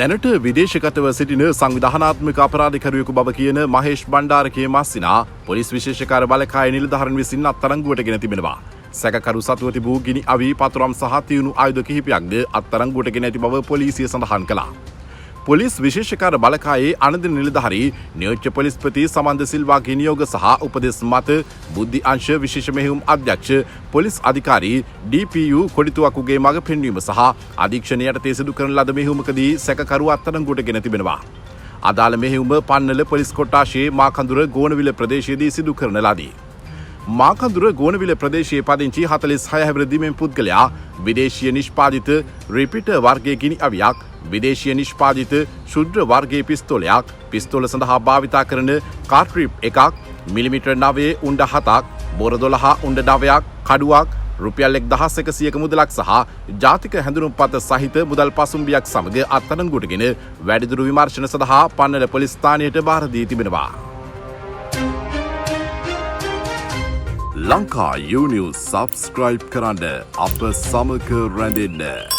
දැනට විදේශගතව සිටින සංවිධානාත්මක අපරාධකරුවෙකු බව කියන මහේෂ් බණ්ඩාරගේ මාස්සිනා පොලිස් විශේෂකාර බලකාය නිලධාරීන් විසින් අත්අඩංගුවට ගෙන තිබෙනවා. සැකකරු සතුව තිබූ ගිනි අවි පතුරම් සහ තියුණු ආයුධ කිහිපයක්ද අත්අඩංගුවට ගෙන ඇති බව පොලිසිය සඳහන් කළා. පොලිස් විශේෂකාර බලකායේ අනදින නිලධාරී නියෝජ්‍ය පොලිස්පති සමන්ද සිල්වාගේ නියෝග සහ උපදෙස් මත බුද්ධි අංශ විශේෂ මෙහෙයුම් අධ්‍යක්ෂ පොලිස් අධිකාරී DPU කොඩිතුවක්කුගේ මඟ පෙන්වීම සහ අධීක්ෂණය යටතේ සිදු කරන ලද මෙහෙයුමකදී සැකකරු අත්අඩංගුවට ගෙන තිබෙනවා. අදාළ මෙහෙයුම පන්නල පොලිස් කොට්ටාශයේ මාකඳුර ගෝනවිල ප්‍රදේශයේදී සිදු කරන ලදී. මාකඳුර ගෝනවිල ප්‍රදේශයේ පදිංචි 46 හැවිරිදීමෙන් පුද්ගලයා විදේශීය නිෂ්පාදිත රිපීටර් වර්ගයේ ගිනි අවියක්, විදේශීය නිෂ්පාදිත ශුද්‍ර වර්ගයේ පිස්තෝලයක්, පිස්තෝල සඳහා භාවිතා කරන කාර්ට්‍රිජ් එකක්, මිලිමීටර් 9 උණ්ඩ 7ක්, බොර 12 උණ්ඩ 9ක්, කඩුවක්, රුපියල් 1100ක මුදලක් සහ ජාතික හැඳුනුම්පත සහිත මුදල් පසුම්බියක් සමග අත්අඩංගුවටගෙන වැඩිදුර විමර්ශන සඳහා පන්නල පොලිස් ස්ථානයට බාර දී තිබෙනවා. ලංකා යූනිවුස් සබ්ස්ක්‍රයිබ් කරන්න අප සමග රැඳෙන්න.